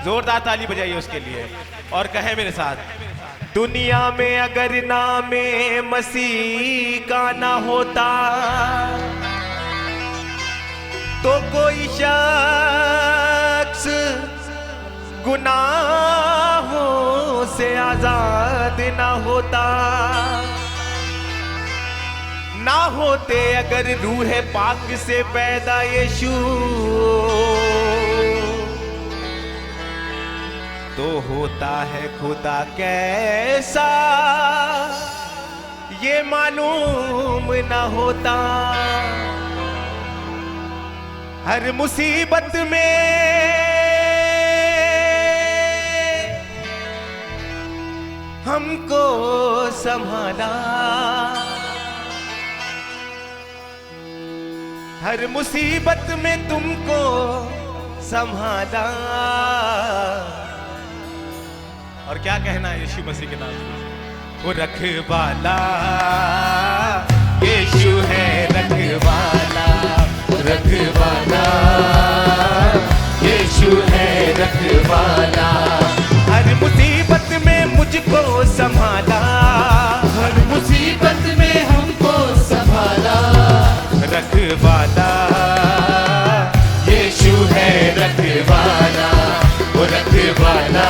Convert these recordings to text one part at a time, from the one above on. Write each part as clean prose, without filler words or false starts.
जोरदार ताली बजाइए उसके लिए और कहे मेरे साथ, दुनिया में अगर नामे मसीह का ना होता तो कोई शख्स गुनाहों से आजाद ना होता, ना होते अगर रूह पाक से पैदा यीशु तो होता है खुदा कैसा ये मालूम ना होता। हर मुसीबत में हमको संभाला, हर मुसीबत में तुमको संभाला। और क्या कहना है यीशु मसीह के नाम में, वो रखवाला यीशु है, रखवाला रखवाला यीशु है, रखवाला। हर मुसीबत में मुझको संभाला, हर मुसीबत में हमको संभाला। रखवाला यीशु है, रखवाला वो रखवाला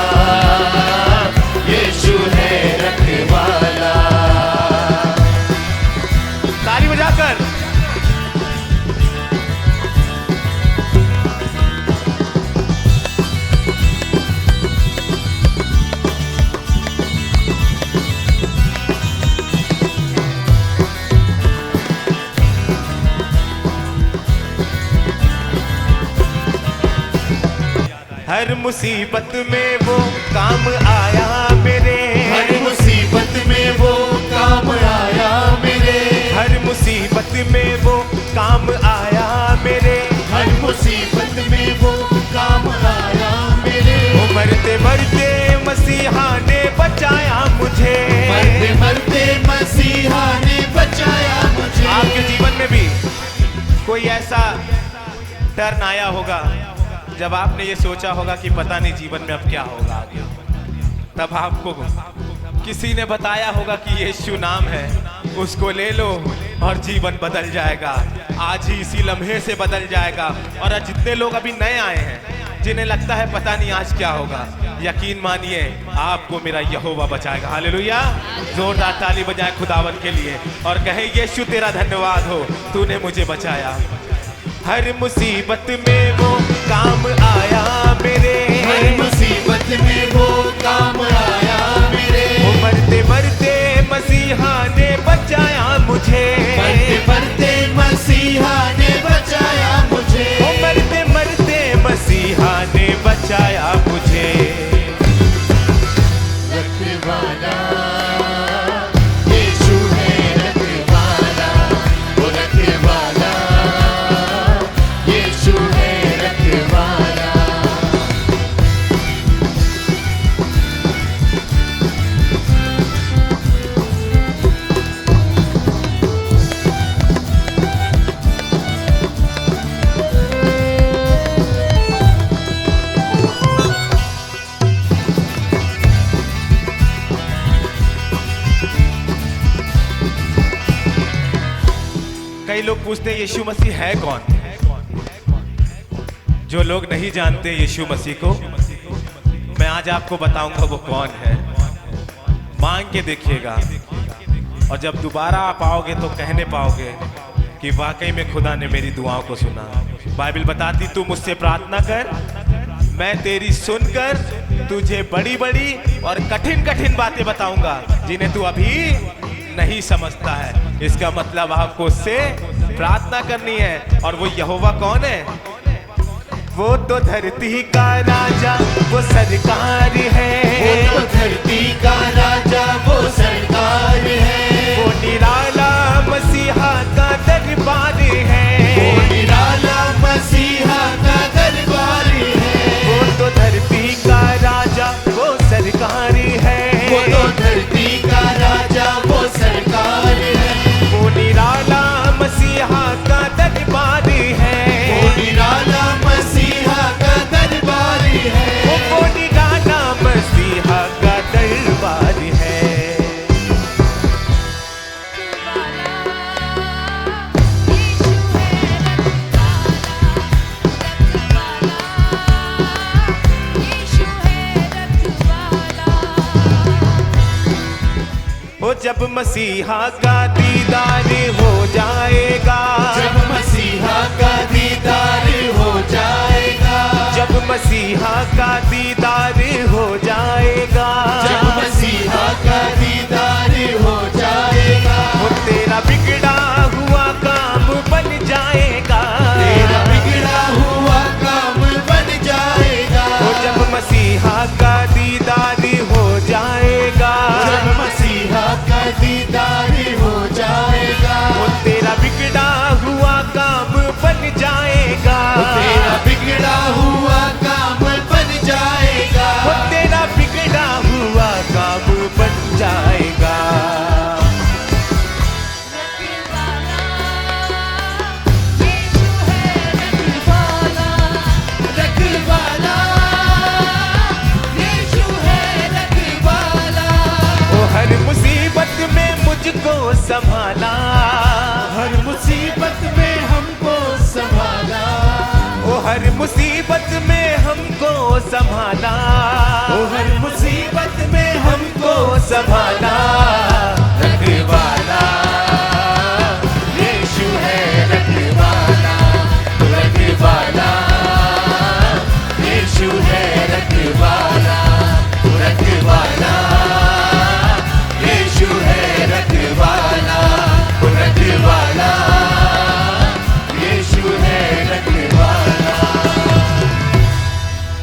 यीशु है, रखवाला। ताली बजाकर हर मुसीबत में वो काम आया मेरे, हर मुसीबत में वो काम आया मेरे, हर मुसीबत में वो काम आया मेरे, हर मुसीबत में वो काम आया मेरे। वो मरते मरते मसीहा ने बचाया मुझे, मरते मरते मसीहा ने बचाया मुझे। आपके जीवन में भी कोई ऐसा टर्न आया होगा जब आपने ये सोचा होगा कि पता नहीं जीवन में अब क्या होगा आगे, तब आपको किसी ने बताया होगा कि यीशु नाम है, उसको ले लो और जीवन बदल जाएगा। आज ही इसी लम्हे से बदल जाएगा। और जितने लोग अभी नए आए हैं जिन्हें लगता है पता नहीं आज क्या होगा, यकीन मानिए आपको मेरा यहोवा बचाएगा। हालेलुया, जोरदार ताली बजाए खुदावन के लिए और कहे यीशु तेरा धन्यवाद हो, तूने मुझे बचाया। हर मुसीबत में वो काम आया मेरे, हर मुसीबत में वो काम आया मेरे। वो मरते मरते मसीहा ने बचाया मुझे, मरते मरते मसीहा ने बचाया मुझे। वो मरते मरते मसीहा ने बचाया मुझे। रखवाला यीशु है, रखवाला वो रखवाला यीशु है, रखवाला। कई लोग पूछते हैं यीशु मसीह है कौन। जो लोग नहीं जानते यीशु मसीह को, मैं आज आपको बताऊंगा वो कौन है। मांग के देखिएगा और जब दोबारा आप आओगे तो कहने पाओगे कि वाकई में खुदा ने मेरी दुआओं को सुना। बाइबल बताती तू मुझसे प्रार्थना कर, मैं तेरी सुनकर तुझे बड़ी बड़ी और कठिन कठिन बातें बताऊंगा जिन्हें तू अभी नहीं समझता है। इसका मतलब आपको उससे प्रार्थना करनी है। और वो यहोवा कौन है? वो तो धरती का राजा, वो सरकार है। वो तो धरती का राजा, वो सरकार है। वो निराला मसीहा का दरबार है। वो निराला मसीहा का दरबार है। वो तो धरती का राजा, वो सरकार है। वो तो धरती का राजा, वो सरकार है। वो निराला मसीहा का दरबार है। वो निराला मसीहा का दरबार है। वो जब मसीहा का दीदार हो जाएगा, जब मसीहा का दीदार हो जाएगा, जब मसीहा का दीदार हो जाएगा, जब मसीहा का दीदार हो जाएगा, वो तेरा बिगड़ा हुआ काम बन जाएगा, तेरा बिगड़ा हुआ काम बन जाएगा, वो जब मसीहा का दीदार हो जाएगा, जब मसीहा का दीदार हो जाएगा, वो तेरा बिगड़ा हुआ काम बन जाएगा, तेरा बिगड़ा हुआ काम बन जाएगा, वो तेरा बिगड़ा हुआ काम बन जाएगा। रखवाला यीशु है रखवाला, वो हर मुसीबत में मुझको संभाला, हर मुसीबत में हमको संभाला, वो हर मुसीबत में हमको संभाला, वो हर मुसीबत में हमको संभाला। रखवाला यीशु है रखवाला, रखवाला यीशु है रखवाला, रखवाला यीशु है रखवाला, रखवाला यीशु है रखवाला।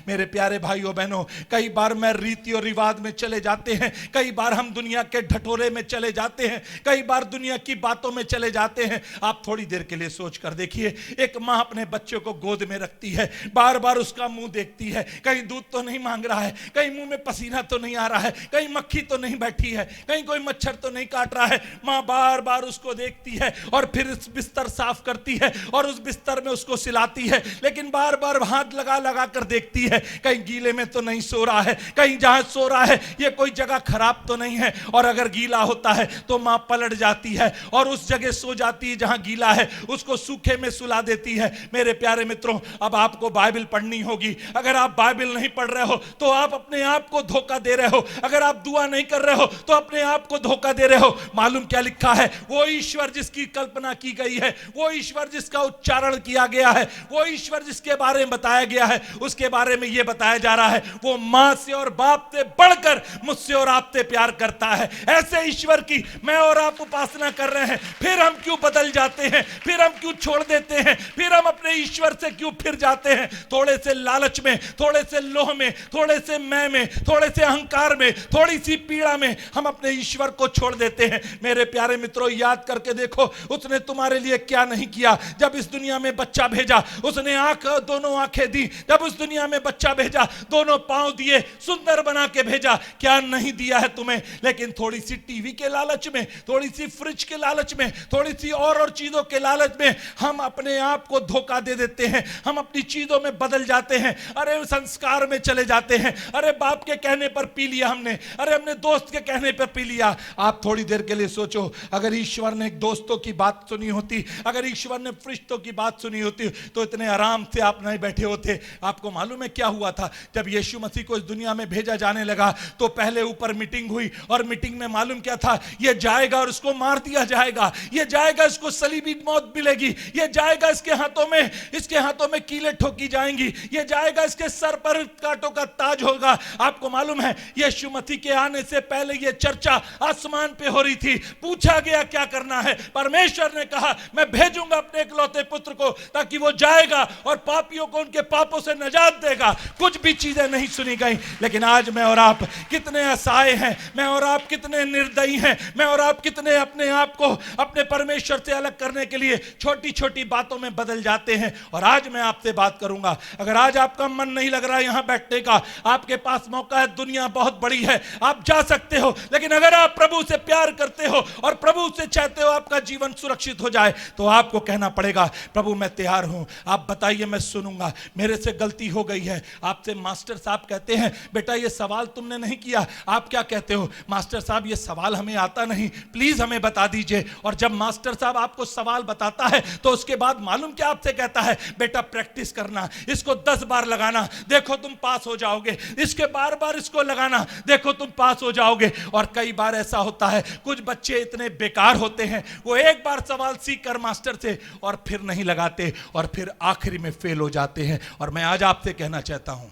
मेरे प्यारे भाइयों बहनों, कई बार मैं रीति और रिवाज में चले जाते हैं, कई बार हम दुनिया के ढटोरे में चले जाते हैं, कई बार दुनिया की बातों में चले जाते हैं। आप थोड़ी देर के लिए सोच कर देखिए, एक माँ अपने बच्चे को गोद में रखती है, बार बार उसका मुंह देखती है, कहीं दूध तो नहीं मांग रहा है, कहीं मुंह में पसीना तो नहीं आ रहा है, कहीं मक्खी तो नहीं बैठी है, कहीं कोई मच्छर तो नहीं काट रहा है। माँ बार बार उसको देखती है और फिर इस बिस्तर साफ करती है और उस बिस्तर में उसको सिलाती है, लेकिन बार बार हाथ लगा लगा कर देखती है कहीं गीले में तो नहीं सो रहा है, कहीं जहां सो रहा है ये कोई जगह खराब तो नहीं है, और अगर गीला होता है तो मां पलट जाती है और उस जगह सो जाती है जहां गीला है, उसको सूखे में सुला देती है। मेरे प्यारे मित्रों, अब आपको बाइबल पढ़नी होगी। अगर आप बाइबल नहीं पढ़ रहे हो तो आप अपने आप को धोखा दे रहे हो, अगर आप दुआ नहीं कर रहे हो तो अपने आप को धोखा दे रहे हो। मालूम क्या लिखा है? वो ईश्वर जिसकी कल्पना की गई है, वो ईश्वर जिसका उच्चारण किया गया है, वो ईश्वर जिसके बारे में बताया गया है, उसके बारे में यह बताया जा रहा है वो मां से और बाप से बढ़कर मुझसे और आपसे प्यार करता है। ऐसे ईश्वर की मैं और आप उपासना कर रहे हैं, फिर हम क्यों बदल जाते हैं, फिर हम क्यों छोड़ देते हैं, फिर हम अपने ईश्वर से क्यों फिर जाते हैं? थोड़े से लालच में, थोड़े से लोह में, थोड़े से मैं में, थोड़े से अहंकार में, थोड़ी सी पीड़ा में हम अपने ईश्वर को छोड़ देते हैं। मेरे प्यारे मित्रों, याद करके देखो उसने तुम्हारे लिए क्या नहीं किया। जब इस दुनिया में बच्चा भेजा उसने दोनों आंखें दी, जब उस दुनिया में बच्चा भेजा दोनों पांव दिए, सुंदर बना के भेजा। क्या नहीं दिया है तुम्हें? लेकिन थोड़ी सी टीवी के लालच में, थोड़ी सी फ्रिज के लालच में, थोड़ी सी और चीजों के लालच में हम अपने आप को धोखा दे देते हैं, हम अपनी चीजों में बदल जाते हैं। अरे संस्कार में चले जाते हैं, अरे बाप के कहने पर पी लिया हमने, अरे हमने दोस्त के कहने पर पी लिया। आप थोड़ी देर के लिए सोचो, अगर ईश्वर ने दोस्तों की बात सुनी होती, अगर ईश्वर ने फरिश्तों की बात सुनी होती तो इतने आराम से आप नहीं बैठे होते। आपको मालूम है क्या हुआ था? जब यीशु मसीह को इस दुनिया में भेजा जाने लगा तो पहले ऊपर मीटिंग हुई, और मीटिंग में मालूम क्या था? ये जाएगा और उसको मार दिया जाएगा, ये जाएगा इसको सलीबी मौत मिलेगी, ये जाएगा इसके हाथों में कीले ठोकी जाएंगी, ये जाएगा इसके सर पर कांटों का ताज होगा। आपको मालूम है यीशु मसीह के आने से पहले ये चर्चा आसमान पे हो रही थी। पूछा गया क्या करना है? परमेश्वर ने कहा मैं भेजूंगा अपने इकलौते पुत्र को, ताकि वो जाएगा और पापियों को उनके पापों से निजात देगा। कुछ भी चीजें नहीं सुनी गई। लेकिन आज मैं और आप कितने असहाय हैं, मैं और आप कितने निर्दयी हैं, मैं और आप कितने अपने आप को अपने परमेश्वर से अलग करने के लिए छोटी छोटी बातों में बदल जाते हैं। और आज मैं आपसे बात करूंगा, अगर आज आपका मन नहीं लग रहा है यहां बैठने का, आपके पास मौका है, दुनिया बहुत बड़ी है, आप जा सकते हो। लेकिन अगर आप प्रभु से प्यार करते हो और प्रभु से चाहते हो आपका जीवन सुरक्षित हो जाए, तो आपको कहना पड़ेगा प्रभु मैं तैयार हूं, आप बताइए मैं सुनूंगा, मेरे से गलती हो गई है, आप आपसे मास्टर साहब कहते हैं बेटा ये सवाल तुमने नहीं किया, आप क्या कहते हो? मास्टर साहब ये सवाल हमें आता नहीं, प्लीज हमें बता दीजिए। और जब मास्टर साहब आपको सवाल बताता है तो उसके बाद मालूम क्या आपसे कहता है? बेटा प्रैक्टिस करना, इसको 10 बार लगाना, देखो तुम पास हो जाओगे, इसके बार बार इसको लगाना, देखो तुम पास हो जाओगे। और कई बार ऐसा होता है कुछ बच्चे इतने बेकार होते हैं, वो एक बार सवाल सीख कर मास्टर से और फिर नहीं लगाते और फिर आखिरी में फेल हो जाते हैं। और मैं आज आपसे कहना चाहता हूं,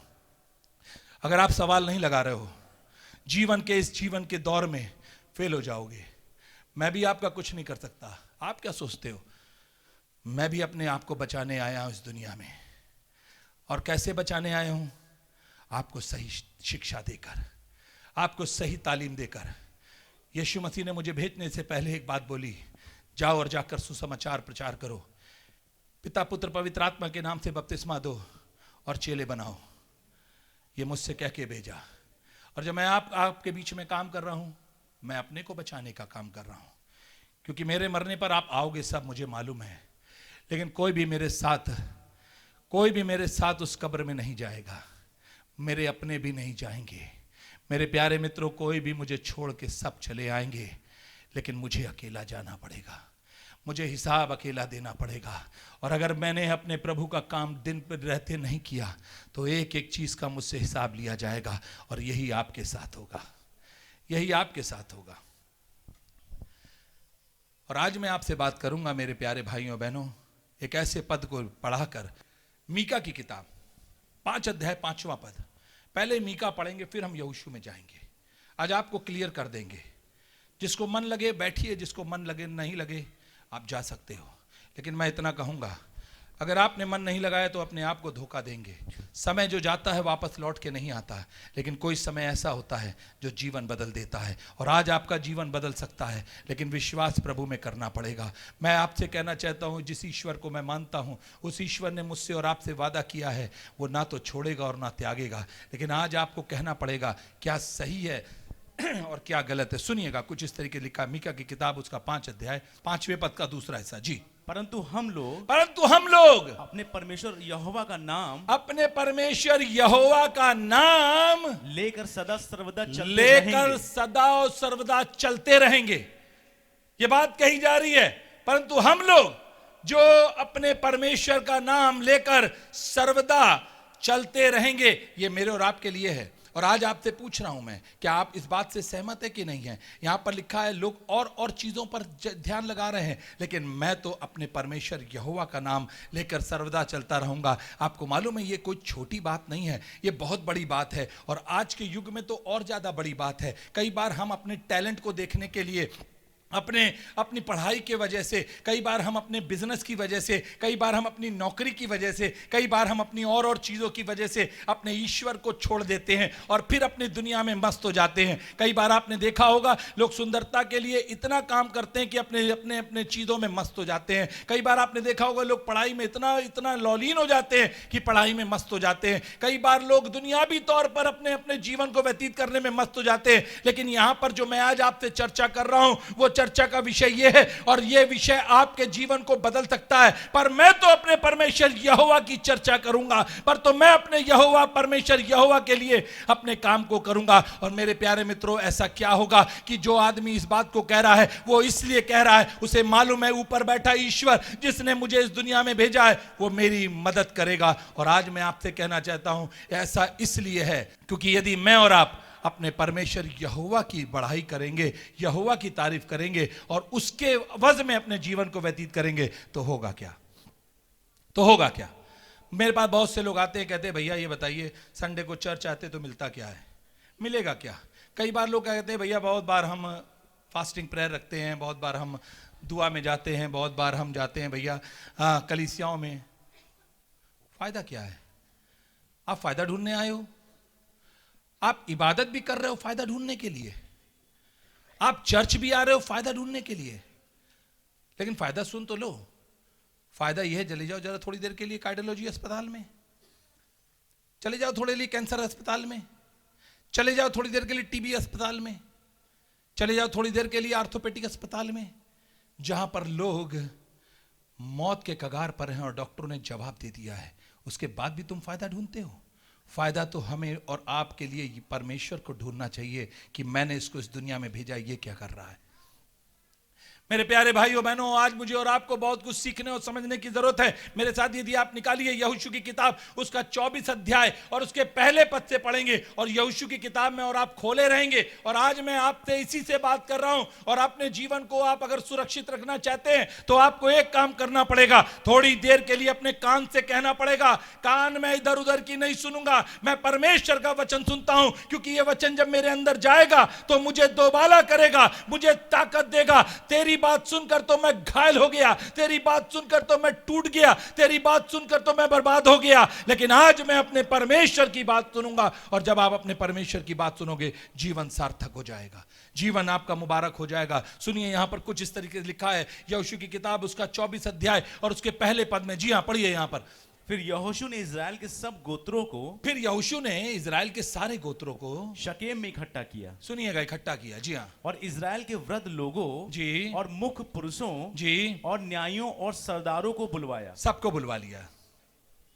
अगर आप सवाल नहीं लगा रहे हो, जीवन के इस जीवन के दौर में फेल हो जाओगे। मैं भी आपका कुछ नहीं कर सकता। आप क्या सोचते हो? मैं भी अपने आप को बचाने आया हूं इस दुनिया में। और कैसे बचाने आया हूं? आपको सही शिक्षा देकर, आपको सही तालीम देकर। यीशु मसीह ने मुझे भेजने से पहले एक बात बोली, जाओ और जाकर सुसमाचार प्रचार करो, पिता पुत्र पवित्र आत्मा के नाम से बपतिस्मा दो और चेले बनाओ। ये मुझसे कह के भेजा। और जब मैं आपके बीच में काम कर रहा हूं, मैं अपने को बचाने का काम कर रहा हूं, क्योंकि मेरे मरने पर आप आओगे सब मुझे मालूम है। लेकिन कोई भी मेरे साथ उस कब्र में नहीं जाएगा, मेरे अपने भी नहीं जाएंगे। मेरे प्यारे मित्रों, कोई भी मुझे छोड़ के सब चले आएंगे, लेकिन मुझे अकेला जाना पड़ेगा, मुझे हिसाब अकेला देना पड़ेगा। और अगर मैंने अपने प्रभु का काम दिन पर रहते नहीं किया तो एक एक चीज का मुझसे हिसाब लिया जाएगा। और यही आपके साथ होगा, यही आपके साथ होगा। और आज मैं आपसे बात करूंगा मेरे प्यारे भाइयों बहनों, एक ऐसे पद को पढ़ाकर, मीका की किताब 5 अध्याय 5वां पद। पहले मीका पढ़ेंगे, फिर हम यहोशू में जाएंगे। आज आपको क्लियर कर देंगे। जिसको मन लगे बैठिए, जिसको मन लगे नहीं लगे आप जा सकते हो। लेकिन मैं इतना कहूंगा, अगर आपने मन नहीं लगाया तो अपने आप को धोखा देंगे। समय जो जाता है वापस लौट के नहीं आता है, लेकिन कोई समय ऐसा होता है जो जीवन बदल देता है। और आज आपका जीवन बदल सकता है, लेकिन विश्वास प्रभु में करना पड़ेगा। मैं आपसे कहना चाहता हूं, जिस ईश्वर को मैं मानता हूं, उस ईश्वर ने मुझसे और आपसे वादा किया है, वो ना तो छोड़ेगा और ना त्यागेगा। लेकिन आज आपको कहना पड़ेगा क्या सही है और क्या गलत है। सुनिएगा, कुछ इस तरीके लिखा, मीका की किताब उसका 5 अध्याय 5वें पद का दूसरा हिस्सा। जी। परंतु हम लोग अपने परमेश्वर यहोवा का नाम लेकर सदा और सर्वदा चलते रहेंगे। ये बात कही जा रही है, परंतु हम लोग जो अपने परमेश्वर का नाम लेकर सर्वदा चलते रहेंगे, ये मेरे और आपके लिए है। और आज आपसे पूछ रहा हूं मैं, क्या आप इस बात से सहमत है कि नहीं है? यहां पर लिखा है लोग और चीजों पर ध्यान लगा रहे हैं, लेकिन मैं तो अपने परमेश्वर यहोवा का नाम लेकर सर्वदा चलता रहूंगा। आपको मालूम है ये कोई छोटी बात नहीं है, ये बहुत बड़ी बात है। और आज के युग में तो और ज्यादा बड़ी बात है। कई बार हम अपने टैलेंट को देखने के लिए, अपनी पढ़ाई के वजह से, कई बार हम अपने बिजनेस की वजह से, कई बार हम अपनी नौकरी की वजह से, कई बार हम अपनी और चीज़ों की वजह से अपने ईश्वर को छोड़ देते हैं और फिर अपनी दुनिया में मस्त हो जाते हैं। कई बार आपने देखा होगा लोग सुंदरता के लिए इतना काम करते हैं कि अपने चीज़ों में मस्त हो जाते हैं। कई बार आपने देखा होगा लोग पढ़ाई में इतना लौलीन हो जाते हैं कि पढ़ाई में मस्त हो जाते हैं। कई बार लोग दुनियावी तौर पर अपने जीवन को व्यतीत करने में मस्त हो जाते हैं। लेकिन यहाँ पर जो मैं आज आपसे चर्चा कर रहा हूँ, वो चर्चा का विषय यह है, और यह विषय आपके जीवन को बदल सकता है। पर मैं तो अपने परमेश्वर यहोवा की चर्चा करूंगा, पर तो मैं अपने यहोवा परमेश्वर यहोवा के लिए अपने काम को करूंगा। और मेरे प्यारे मित्रों, ऐसा क्या होगा कि जो आदमी इस बात को कह रहा है, वो इसलिए कह रहा है, उसे मालूम है ऊपर बैठा ईश्वर जिसने मुझे इस दुनिया में भेजा है, वो मेरी मदद करेगा। और आज मैं आपसे कहना चाहता हूं, ऐसा इसलिए है क्योंकि यदि मैं और आप अपने परमेश्वर यहोवा की बढ़ाई करेंगे, यहोवा की तारीफ करेंगे और उसके वज़ में अपने जीवन को व्यतीत करेंगे, तो होगा क्या? मेरे पास बहुत से लोग आते हैं, कहते हैं भैया ये बताइए संडे को चर्च आते तो मिलता क्या है, मिलेगा क्या? कई बार लोग कहते हैं भैया बहुत बार हम फास्टिंग प्रेयर रखते हैं, बहुत बार हम दुआ में जाते हैं, बहुत बार हम जाते हैं भैया कलीसियाओं में। फायदा क्या है? आप फायदा ढूंढने आए हो? आप इबादत भी कर रहे हो फायदा ढूंढने के लिए, आप चर्च भी आ रहे हो फायदा ढूंढने के लिए। लेकिन फायदा सुन तो लो, फायदा यह है, चले जाओ जरा थोड़ी देर के लिए कार्डियोलॉजी अस्पताल में, चले जाओ थोड़े लिए कैंसर अस्पताल में, चले जाओ थोड़ी देर के लिए टीबी अस्पताल में, चले जाओ थोड़ी देर के लिए आर्थोपेडिक अस्पताल में, जहां पर लोग मौत के कगार पर हैं और डॉक्टरों ने जवाब दे दिया है। उसके बाद भी तुम फायदा ढूंढते हो। फायदा तो हमें और आपके लिए परमेश्वर को ढूंढना चाहिए कि मैंने इसको इस दुनिया में भेजा, ये क्या कर रहा है। मेरे प्यारे भाइयों बहनों, आज मुझे और आपको बहुत कुछ सीखने और समझने की जरूरत है। मेरे साथ यदि आप निकालिए यहोशू की किताब, उसका 24 अध्याय और उसके पहले पद से पढ़ेंगे और यहोशू की किताब में और आप खोले रहेंगे। और आज मैं आपसे इसी से बात कर रहा हूं। और अपने जीवन को आप अगर सुरक्षित रखना चाहते हैं तो आपको एक काम करना पड़ेगा, थोड़ी देर के लिए अपने कान से कहना पड़ेगा, कान में इधर उधर की नहीं सुनूंगा, मैं परमेश्वर का वचन सुनता हूं, क्योंकि यह वचन जब मेरे अंदर जाएगा तो मुझे दोबारा करेगा, मुझे ताकत देगा। तेरी बात सुनकर तो मैं घायल हो गया, तेरी बात सुनकर तो मैं टूट गया, तेरी बात सुनकर तो मैं बर्बाद हो गया, लेकिन आज मैं अपने परमेश्वर की बात सुनूंगा। और जब आप अपने परमेश्वर की बात सुनोगे, जीवन सार्थक हो जाएगा, जीवन आपका मुबारक हो जाएगा। सुनिए यहां पर कुछ इस तरीके से लिखा है, यहोशू की किताब उसका 24 अध्याय और उसके पहले पद में। जी हां, पढ़िए यहां पर। फिर यहोशू ने इजराइल के सब गोत्रों को, फिर यहोशू ने इजराइल के सारे गोत्रों को शकेम में इकट्ठा किया। सुनिएगा, इकट्ठा किया। जी हाँ, और इजराइल के वृद्ध लोगों जी और मुख्य पुरुषों जी और न्यायियों और सरदारों को बुलवाया। सबको बुलवा लिया।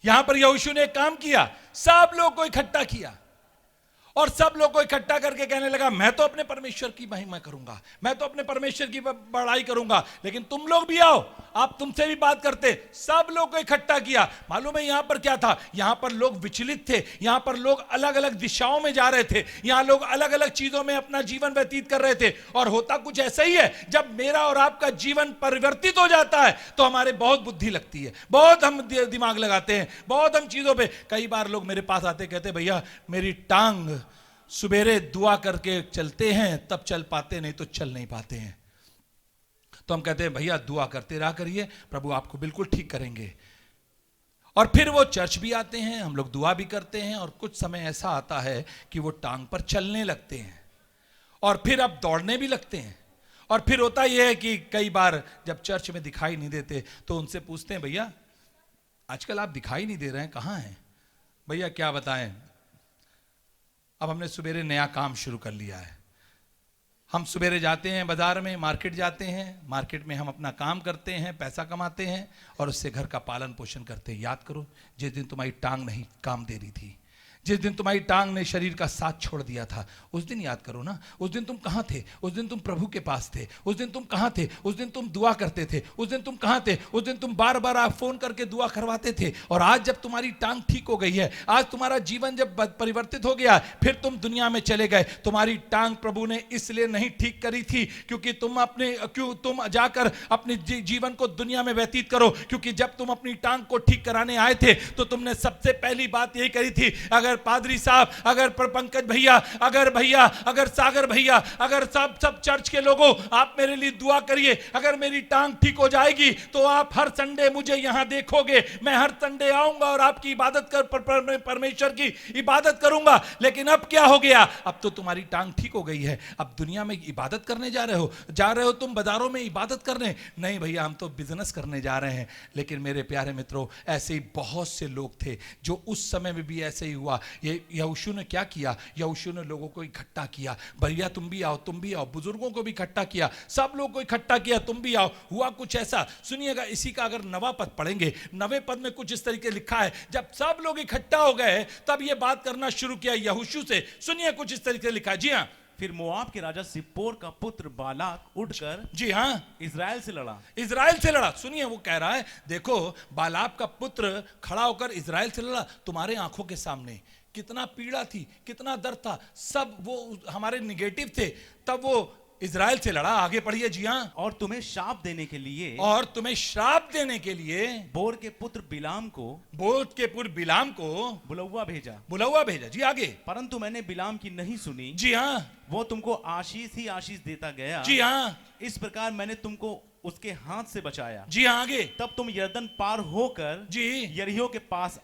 यहां पर यहोशू ने एक काम किया, सब लोग को इकट्ठा किया और सब लोग को इकट्ठा करके कहने लगा, मैं तो अपने परमेश्वर की महिमा करूंगा, मैं तो अपने परमेश्वर की बड़ाई करूंगा, लेकिन तुम लोग भी आओ, आप तुमसे भी बात करते। सब लोग को इकट्ठा किया। मालूम है यहां पर क्या था? यहां पर लोग विचलित थे, यहां पर लोग अलग अलग दिशाओं में जा रहे थे, यहां लोग अलग अलग चीजों में अपना जीवन व्यतीत कर रहे थे। और होता कुछ ऐसा ही है, जब मेरा और आपका जीवन परिवर्तित हो जाता है तो हमारे बहुत बुद्धि लगती है, बहुत हम दिमाग लगाते हैं, बहुत हम चीजों पर। कई बार लोग मेरे पास आते, कहते भैया मेरी टांग सुबेरे दुआ करके चलते हैं तब चल पाते, नहीं तो चल नहीं पाते हैं। तो हम कहते हैं भैया दुआ करते रहा करिए, प्रभु आपको बिल्कुल ठीक करेंगे। और फिर वो चर्च भी आते हैं, हम लोग दुआ भी करते हैं, और कुछ समय ऐसा आता है कि वो टांग पर चलने लगते हैं और फिर अब दौड़ने भी लगते हैं। और फिर होता यह है कि कई बार जब चर्च में दिखाई नहीं देते तो उनसे पूछते हैं, भैया आजकल आप दिखाई नहीं दे रहे हैं, कहाँ हैं? भैया क्या बताएं, अब हमने सुबेरे नया काम शुरू कर लिया है। हम सुबेरे जाते हैं बाजार में, मार्केट जाते हैं, मार्केट में हम अपना काम करते हैं, पैसा कमाते हैं और उससे घर का पालन पोषण करते हैं। याद करो जिस दिन तुम्हारी टांग नहीं काम दे रही थी, जिस दिन तुम्हारी टांग ने शरीर का साथ छोड़ दिया था, उस दिन याद करो ना, उस दिन तुम कहाँ थे? उस दिन तुम प्रभु के पास थे। उस दिन तुम कहाँ थे? उस दिन तुम दुआ करते थे। उस दिन तुम कहाँ थे? उस दिन तुम बार बार फोन करके दुआ करवाते थे। और आज जब तुम्हारी टांग ठीक हो गई है, आज तुम्हारा जीवन जब परिवर्तित हो गया, फिर तुम दुनिया में चले गए। तुम्हारी टांग प्रभु ने इसलिए नहीं ठीक करी थी क्योंकि तुम जाकर अपने जीवन को दुनिया में व्यतीत करो, क्योंकि जब तुम अपनी टांग को ठीक कराने आए थे तो तुमने सबसे पहली बात यही करी थी, अगर पादरी साहब, अगर पंकज भैया, अगर सागर भैया, अगर सब चर्च के लोगों, आप मेरे लिए दुआ करिए, अगर मेरी टांग ठीक हो जाएगी तो आप हर संडे मुझे यहां देखोगे, मैं हर संडे आऊंगा और आपकी इबादत कर परमेश्वर की इबादत करूंगा। लेकिन अब क्या हो गया? अब तो तुम्हारी टांग ठीक हो गई है, अब दुनिया में इबादत करने जा रहे हो तुम बाजारों में इबादत करने? नहीं भैया, हम तो बिजनेस करने जा रहे हैं। लेकिन मेरे प्यारे मित्रों, ऐसे ही बहुत से लोग थे जो उस समय में भी ऐसे ही हुआ। ये यहोशू ने क्या किया? यहोशू ने लोगों को इकट्ठा किया, भैया तुम भी आओ, तुम भी आओ, बुजुर्गों को भी इकट्ठा किया, सब लोग को इकट्ठा किया, तुम भी आओ। हुआ कुछ ऐसा, सुनिएगा, इसी का अगर 9वां पद पढ़ेंगे, 9वें पद में कुछ इस तरीके लिखा है, जब सब लोग इकट्ठा हो गए तब ये बात करना शुरू किया यहोशू से। सुनिए कुछ इस तरीके लिखा है। जी हाँ, फिर मोआब के राजा सिप्पोर का पुत्र बालाक उठकर, जी हाँ, इजराइल से लड़ा। इजराइल से लड़ा। सुनिए वो कह रहा है, देखो बालाक का पुत्र खड़ा होकर इजराइल से लड़ा, तुम्हारे आंखों के सामने कितना पीड़ा थी, कितना दर्द था, सब वो हमारे निगेटिव थे, तब वो इजराइल से लड़ा। आगे पढ़िए। जी हाँ, और तुम्हें श्राप देने के लिए, बोर के पुत्र बिलाम को बुलौवा भेजा। जी आगे। परंतु मैंने बिलाम की नहीं सुनी। जी हाँ, वो तुमको आशीष ही आशीष देता गया। जी हाँ, इस प्रकार मैंने तुमको उसके हाथ से बचाया। जी हाँ, आगे। तब तुम यरदन पार होकर जी यरीहो के पास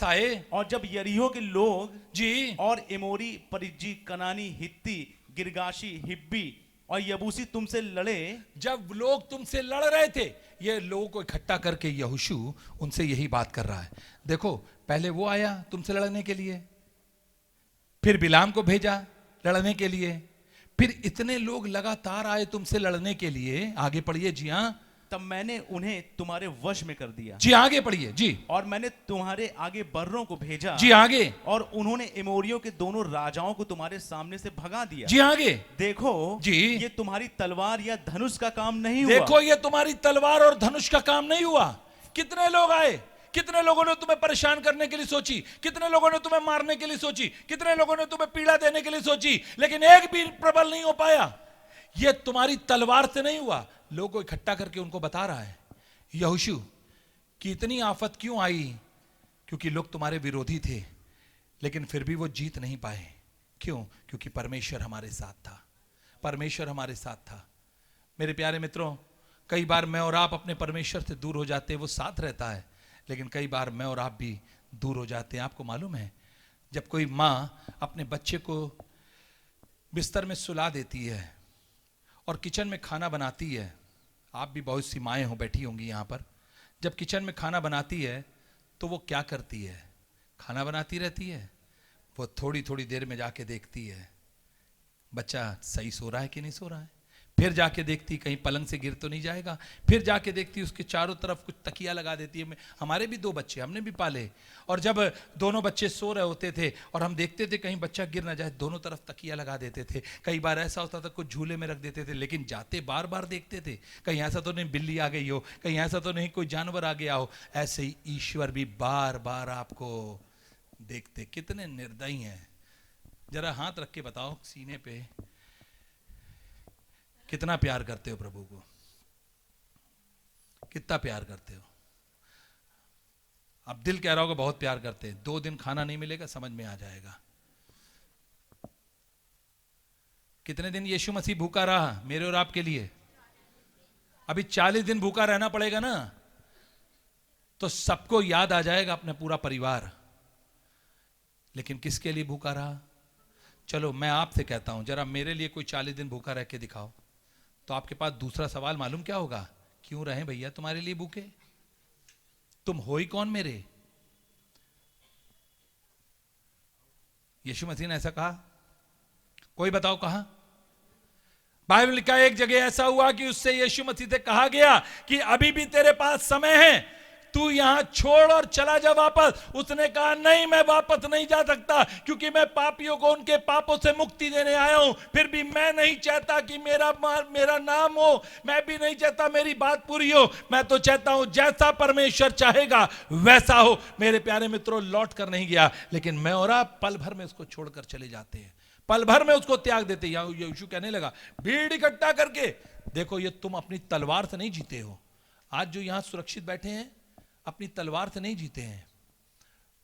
आए। और जब यरीहो के लोग जी और एमोरी, परिज्जी, कनानी, हित्ती, गिरगाशी, हिब्बी और यबूसी तुमसे लड़े, जब लोग तुमसे लड़ रहे थे, ये लोगों को इकट्ठा करके यहोशू उनसे यही बात कर रहा है। देखो पहले वो आया तुमसे लड़ने के लिए, फिर बिलाम को भेजा लड़ने के लिए, फिर इतने लोग लगातार आए तुमसे लड़ने के लिए। आगे पढ़िए। जी हाँ, तब मैंने उन्हें तुम्हारे वश में कर दिया। जी आगे पढ़िए जी। और मैंने तुम्हारे आगे बर्रों को भेजा। जी आगे। और उन्होंने एमोरियों के दोनों राजाओं को तुम्हारे सामने से भगा दिया। जी आगे। देखो जी, ये तुम्हारी तलवार या धनुष का काम नहीं हुआ। देखो ये तुम्हारी तलवार और धनुष का काम नहीं हुआ। कितने लोग आए, कितने लोगों ने तुम्हें परेशान करने के लिए सोची, कितने लोगों ने तुम्हें मारने के लिए सोची, कितने लोगों ने तुम्हें पीड़ा देने के लिए सोची, लेकिन एक भी प्रबल नहीं हो पाया। यह तुम्हारी तलवार से नहीं हुआ। लोगों को इकट्ठा करके उनको बता रहा है यहोशू कि इतनी आफत क्यों आई, क्योंकि लोग तुम्हारे विरोधी थे, लेकिन फिर भी वो जीत नहीं पाए। क्यों? क्योंकि परमेश्वर हमारे साथ था। परमेश्वर हमारे साथ था। मेरे प्यारे मित्रों, कई बार मैं और आप अपने परमेश्वर से दूर हो जाते हैं, वो साथ रहता है, लेकिन कई बार मैं और आप भी दूर हो जाते हैं। आपको मालूम है, जब कोई माँ अपने बच्चे को बिस्तर में सुला देती है और किचन में खाना बनाती है, आप भी बहुत सी माएँ हो बैठी होंगी यहाँ पर, जब किचन में खाना बनाती है तो वो क्या करती है? खाना बनाती रहती है, वो थोड़ी थोड़ी देर में जाके देखती है बच्चा सही सो रहा है कि नहीं सो रहा है, फिर जाके देखती कहीं पलंग से गिर तो नहीं जाएगा, फिर जाके देखती उसके चारों तरफ कुछ तकिया लगा देती है। हमारे भी 2 बच्चे हमने भी पाले, और जब दोनों बच्चे सो रहे होते थे और हम देखते थे कहीं बच्चा गिर ना जाए, दोनों तरफ तकिया लगा देते थे। कई बार ऐसा होता था कुछ झूले में रख देते थे, लेकिन जाते बार बार देखते थे कहीं ऐसा तो नहीं बिल्ली आ गई हो, कहीं ऐसा तो नहीं कोई जानवर आ गया हो। ऐसे ही ईश्वर भी बार बार आपको देखते। कितने निर्दयी हैं। जरा हाथ रख के बताओ सीने पे, कितना प्यार करते हो प्रभु को, कितना प्यार करते हो। अब दिल कह रहा होगा बहुत प्यार करते हैं। 2 दिन खाना नहीं मिलेगा, समझ में आ जाएगा। कितने दिन यीशु मसीह भूखा रहा मेरे और आपके लिए? अभी 40 दिन भूखा रहना पड़ेगा ना, तो सबको याद आ जाएगा अपना पूरा परिवार। लेकिन किसके लिए भूखा रहा? चलो मैं आपसे कहता हूं, जरा मेरे लिए कोई 40 दिन भूखा रह के दिखाओ, तो आपके पास दूसरा सवाल मालूम क्या होगा? क्यों रहे भैया तुम्हारे लिए भूखे? तुम हो ही कौन मेरे? यीशु मसीह ने ऐसा कहा? कोई बताओ कहां? बाइबल लिखा एक जगह ऐसा हुआ कि उससे यीशु मसीह से कहा गया कि अभी भी तेरे पास समय है, तू यहां छोड़ और चला जा वापस। उसने कहा नहीं, मैं वापस नहीं जा सकता, क्योंकि मैं पापियों को उनके पापों से मुक्ति देने आया हूं। फिर भी मैं नहीं चाहता कि मेरा नाम हो, मैं भी नहीं चाहता मेरी बात पूरी हो। मैं तो चाहता हूं जैसा परमेश्वर चाहेगा वैसा हो। मेरे प्यारे मित्रों, लौट कर नहीं गया, लेकिन मैं और आप पल भर में उसको छोड़कर चले जाते हैं, पल भर में उसको त्याग देते। यीशु कहने लगा भीड़ इकट्ठा करके, देखो ये तुम अपनी तलवार से नहीं जीते हो। आज जो यहां सुरक्षित बैठे हैं अपनी तलवार से नहीं जीते हैं।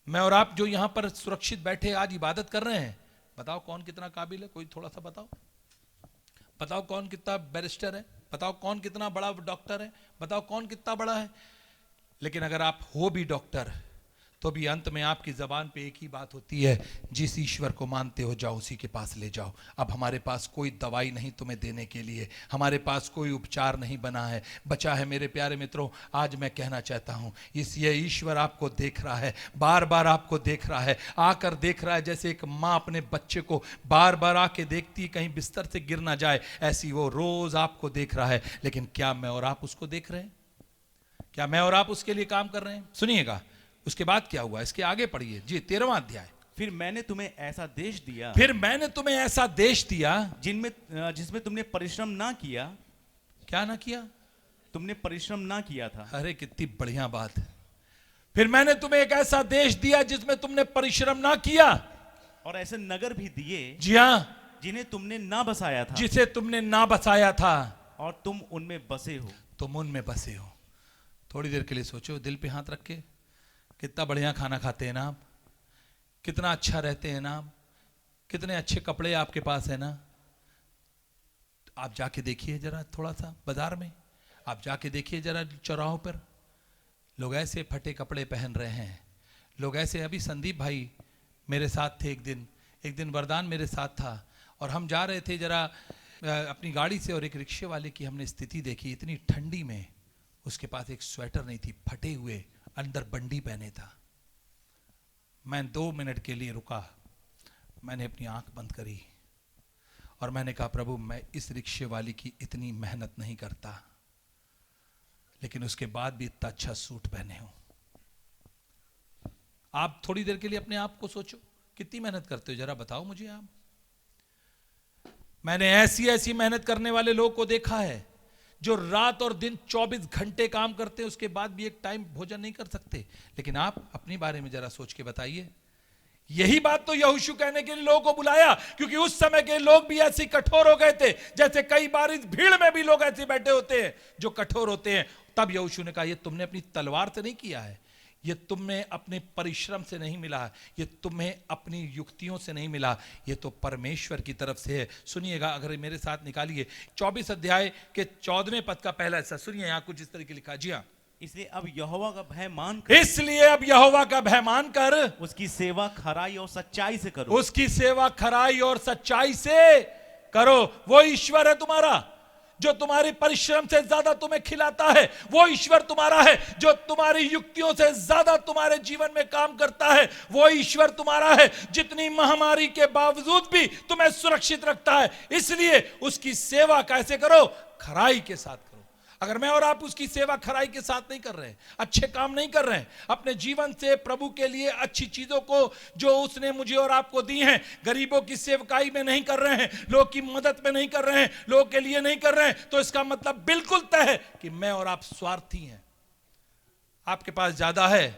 मैं और आप जो यहां पर सुरक्षित बैठे आज इबादत कर रहे हैं, बताओ कौन कितना काबिल है? कोई थोड़ा सा बताओ। बताओ कौन कितना बैरिस्टर है? बताओ कौन कितना बड़ा डॉक्टर है? बताओ कौन कितना बड़ा है? लेकिन अगर आप हो भी डॉक्टर, तो भी अंत में आपकी जबान पे एक ही बात होती है, जिस ईश्वर को मानते हो जाओ उसी के पास ले जाओ। अब हमारे पास कोई दवाई नहीं तुम्हें देने के लिए, हमारे पास कोई उपचार नहीं बना है, बचा है। मेरे प्यारे मित्रों, आज मैं कहना चाहता हूं, ये ईश्वर आपको देख रहा है, बार बार आपको देख रहा है, आकर देख रहा है। जैसे एक माँ अपने बच्चे को बार बार आके देखती कहीं बिस्तर से गिर ना जाए, ऐसी वो रोज आपको देख रहा है। लेकिन क्या मैं और आप उसको देख रहे हैं? क्या मैं और आप उसके लिए काम कर रहे हैं? सुनिएगा उसके बाद क्या हुआ, इसके आगे पढ़िए जी, 13वां अध्याय। फिर मैंने तुम्हें ऐसा देश दिया, फिर मैंने तुम्हें ऐसा देश दिया जिसमें तुमने परिश्रम ना किया। क्या ना किया? तुमने परिश्रम ना किया था। अरे कितनी बढ़िया बात। फिर मैंने तुम्हें एक ऐसा देश दिया जिसमें तुमने परिश्रम ना किया, और ऐसे नगर भी दिए, जी हाँ, जिन्हें तुमने ना बसाया था, जिसे तुमने ना बसाया था, और तुम उनमें बसे हो। तुम उनमें बसे हो। थोड़ी देर के लिए सोचो, दिल पे हाथ रख के, कितना बढ़िया खाना खाते हैं ना आप, कितना अच्छा रहते हैं ना आप, कितने अच्छे कपड़े आपके पास है ना। आप जाके देखिए जरा, थोड़ा सा बाजार में आप जाके देखिए जरा, चौराहों पर लोग ऐसे फटे कपड़े पहन रहे हैं, लोग ऐसे। अभी संदीप भाई मेरे साथ थे, एक दिन वरदान मेरे साथ था, और हम जा रहे थे जरा अपनी गाड़ी से, और एक रिक्शे वाले की हमने स्थिति देखी। इतनी ठंडी में उसके पास एक स्वेटर नहीं थी, फटे हुए, अंदर बंडी पहने था। मैं 2 मिनट के लिए रुका, मैंने अपनी आंख बंद करी और मैंने कहा प्रभु, मैं इस रिक्शे वाली की इतनी मेहनत नहीं करता, लेकिन उसके बाद भी इतना अच्छा सूट पहने हो। आप थोड़ी देर के लिए अपने आप को सोचो, कितनी मेहनत करते हो, जरा बताओ मुझे आप। मैंने ऐसी ऐसी मेहनत करने वाले लोग को देखा है जो रात और दिन 24 घंटे काम करते हैं, उसके बाद भी एक टाइम भोजन नहीं कर सकते। लेकिन आप अपने बारे में जरा सोच के बताइए। यही बात तो यहोशू कहने के लिए लोगों को बुलाया, क्योंकि उस समय के लोग भी ऐसे कठोर हो गए थे, जैसे कई बार इस भीड़ में भी लोग ऐसे बैठे होते हैं जो कठोर होते हैं। तब यहोशू ने कहा, ये तुमने अपनी तलवार से नहीं किया है, ये तुम्हें अपने परिश्रम से नहीं मिला, ये तुम्हें अपनी युक्तियों से नहीं मिला, ये तो परमेश्वर की तरफ से है। सुनिएगा, अगर मेरे साथ निकालिए 24 अध्याय के 14वें पद का पहला हिस्सा सुनिए। यहां कुछ इस तरीके लिखा, जी हाँ, इसलिए अब यहोवा का भय मान इसलिए अब यहोवा का भय मानकर उसकी सेवा खराई और सच्चाई से करो। उसकी सेवा खराई और सच्चाई से करो। वो ईश्वर है तुम्हारा जो तुम्हारी परिश्रम से ज्यादा तुम्हें खिलाता है। वो ईश्वर तुम्हारा है जो तुम्हारी युक्तियों से ज्यादा तुम्हारे जीवन में काम करता है। वो ईश्वर तुम्हारा है जितनी महामारी के बावजूद भी तुम्हें सुरक्षित रखता है। इसलिए उसकी सेवा कैसे करो? खराई के साथ करो। अगर मैं और आप उसकी सेवा खराई के साथ नहीं कर रहे हैं, अच्छे काम नहीं कर रहे हैं, अपने जीवन से प्रभु के लिए अच्छी चीजों को जो उसने मुझे और आपको दी हैं, गरीबों की सेवकाई में नहीं कर रहे हैं, लोगों की मदद में नहीं कर रहे हैं, लोगों के लिए नहीं कर रहे हैं, तो इसका मतलब बिल्कुल तय है कि मैं और आप स्वार्थी हैं। आपके पास ज्यादा है,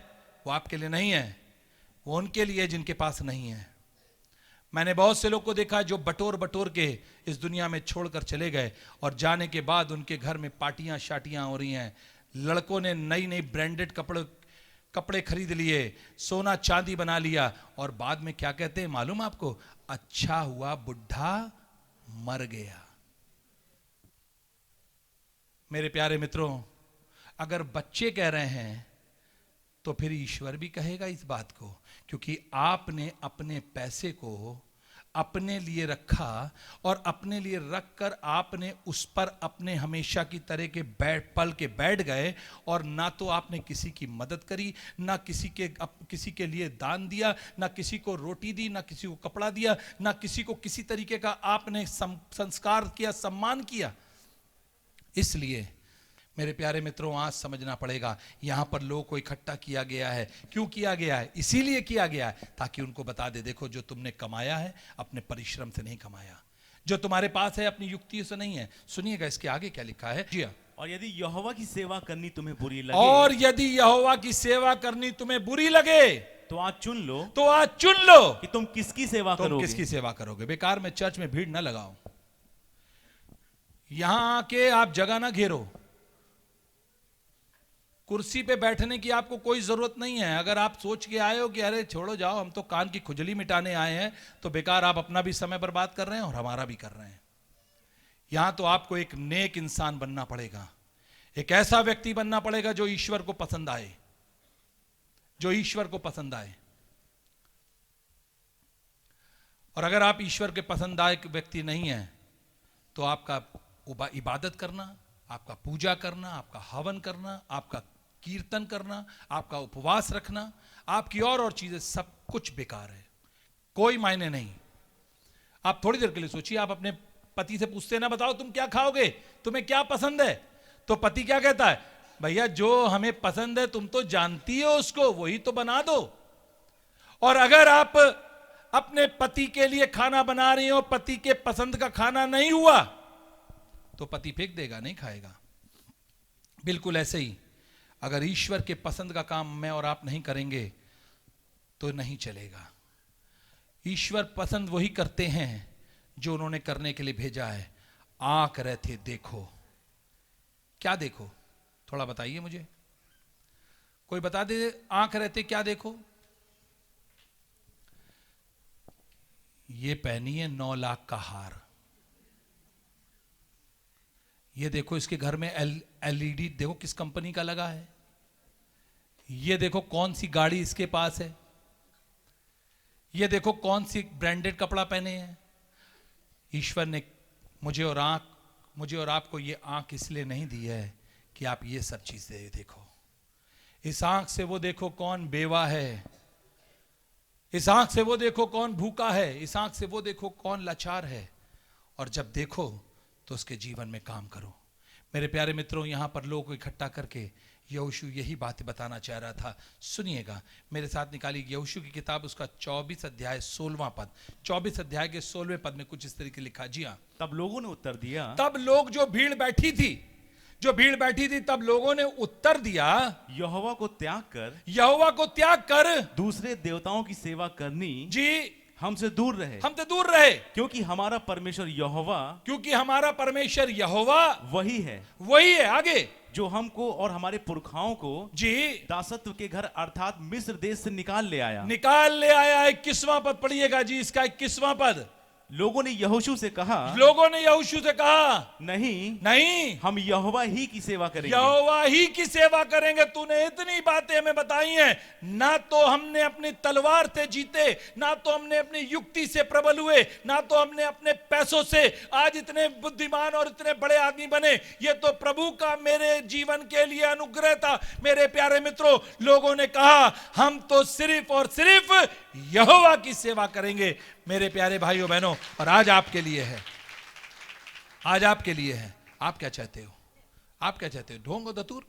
वो आपके लिए नहीं है, वो उनके लिए जिनके पास नहीं है। मैंने बहुत से लोग को देखा है जो बटोर बटोर के इस दुनिया में छोड़कर चले गए, और जाने के बाद उनके घर में पार्टियां शाटियां हो रही हैं। लड़कों ने नई नई ब्रांडेड कपड़े खरीद लिए, सोना चांदी बना लिया, और बाद में क्या कहते हैं मालूम आपको? अच्छा हुआ बुढ़ा मर गया। मेरे प्यारे मित्रों, अगर बच्चे कह रहे हैं तो फिर ईश्वर भी कहेगा इस बात को, क्योंकि आपने अपने पैसे को अपने लिए रखा, और अपने लिए रखकर आपने उस पर अपने हमेशा की तरह के पल के बैठ गए, और ना तो आपने किसी की मदद करी, ना किसी के लिए दान दिया, ना किसी को रोटी दी, ना किसी को कपड़ा दिया, ना किसी को किसी तरीके का आपने संस्कार किया, सम्मान किया। इसलिए मेरे प्यारे मित्रों, आज समझना पड़ेगा, यहां पर लोगों को इकट्ठा किया गया है। क्यों किया गया है? इसीलिए किया गया है ताकि उनको बता दे, देखो जो तुमने कमाया है अपने परिश्रम से नहीं कमाया, जो तुम्हारे पास है अपनी युक्तियों से नहीं है। सुनिएगा इसके आगे क्या लिखा है, जी हाँ। और यदि यहोवा की सेवा करनी तुम्हें बुरी लगे, और यदि यहोवा की सेवा करनी तुम्हें बुरी लगे, तो आज चुन लो, कि तुम किसकी सेवा करोगे। किसकी सेवा करोगे। बेकार में चर्च में भीड़ ना लगाओ, यहां आके आप जगह ना घेरो। कुर्सी पे बैठने की आपको कोई जरूरत नहीं है। अगर आप सोच के आए हो कि अरे छोड़ो जाओ, हम तो कान की खुजली मिटाने आए हैं, तो बेकार आप अपना भी समय बर्बाद कर रहे हैं और हमारा भी कर रहे हैं। यहां तो आपको एक नेक इंसान बनना पड़ेगा, एक ऐसा व्यक्ति बनना पड़ेगा जो ईश्वर को पसंद आए, जो ईश्वर को पसंद आए। और अगर आप ईश्वर के पसंदायक व्यक्ति नहीं है, तो आपका इबादत करना, आपका पूजा करना, आपका हवन करना, आपका कीर्तन करना, आपका उपवास रखना, आपकी और चीजें सब कुछ बेकार है, कोई मायने नहीं। आप थोड़ी देर के लिए सोचिए, आप अपने पति से पूछते ना, बताओ तुम क्या खाओगे, तुम्हें क्या पसंद है, तो पति क्या कहता है? भैया जो हमें पसंद है तुम तो जानती हो उसको, वही तो बना दो। और अगर आप अपने पति के लिए खाना बना रही हो, पति के पसंद का खाना नहीं हुआ, तो पति फेंक देगा, नहीं खाएगा। बिल्कुल ऐसे ही अगर ईश्वर के पसंद का काम मैं और आप नहीं करेंगे तो नहीं चलेगा। ईश्वर पसंद वही करते हैं जो उन्होंने करने के लिए भेजा है। आंख रहते देखो, क्या देखो? थोड़ा बताइए मुझे, कोई बता दे, आंख रहते क्या देखो? ये पहनी है 9 लाख का हार, ये देखो इसके घर में एलईडी देखो किस कंपनी का लगा है, ये देखो कौन सी गाड़ी इसके पास है, ये देखो कौन सी ब्रांडेड कपड़ा पहने हैं। ईश्वर ने मुझे और आपको ये आंख इसलिए नहीं दी है कि आप ये सब चीजें देखो। इस आंख से वो देखो कौन बेवा है, इस आंख से वो देखो कौन भूखा है, इस आंख से वो देखो कौन लाचार है, और जब देखो तो उसके जीवन में काम करो। मेरे प्यारे मित्रों, यहाँ पर लोगों को इकट्ठा करके यहोशू यही बातें बताना चाह रहा था। सुनिएगा, मेरे साथ निकाली यहोशू की किताब, उसका 24 अध्याय 16वां पद। 24 अध्याय के 16वें पद में कुछ इस तरीके लिखा। जी हाँ, तब लोगों ने उत्तर दिया, तब लोग जो भीड़ बैठी थी, तब लोगों ने उत्तर दिया, यहोवा को त्याग कर दूसरे देवताओं की सेवा करनी जी हमसे दूर रहे, क्योंकि हमारा परमेश्वर यहोवा वही है आगे, जो हमको और हमारे पुरखाओं को जी दासत्व के घर अर्थात मिस्र देश से निकाल ले आया। 21वां पद पढ़िएगा जी, इसका 21वां पद। लोगों ने यहोशू से कहा, नहीं, हम यहोवा ही की सेवा करेंगे। तूने इतनी बातें हमें बताई हैं, ना तो हमने अपनी तलवार से जीते, ना तो हमने अपनी युक्ति से प्रबल हुए, ना तो हमने अपने पैसों से आज इतने बुद्धिमान और इतने बड़े आदमी बने। ये तो प्रभु का मेरे जीवन के लिए अनुग्रह था। मेरे प्यारे मित्रों, लोगों ने कहा हम तो सिर्फ और सिर्फ यहोवा की सेवा करेंगे। मेरे प्यारे भाइयों बहनों, और आज आपके लिए है, आप क्या चाहते हो? ढोंग और दतूर,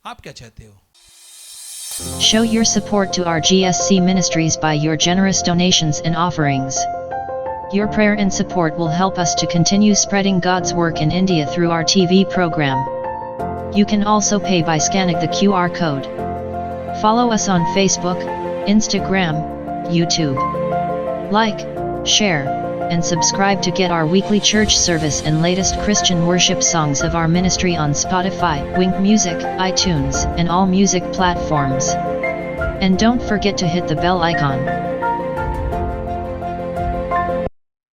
आप क्या चाहते हो? Show your support to our GSC ministries by your generous donations and offerings. Your prayer and support will help us to continue spreading God's work in India through our TV program. You can also pay by scanning the QR code. Follow us on Facebook, Instagram, YouTube. Like, share, and subscribe to get our weekly church service and latest Christian worship songs of our ministry on Spotify, Wink Music, iTunes, and all music platforms. And don't forget to hit the bell icon.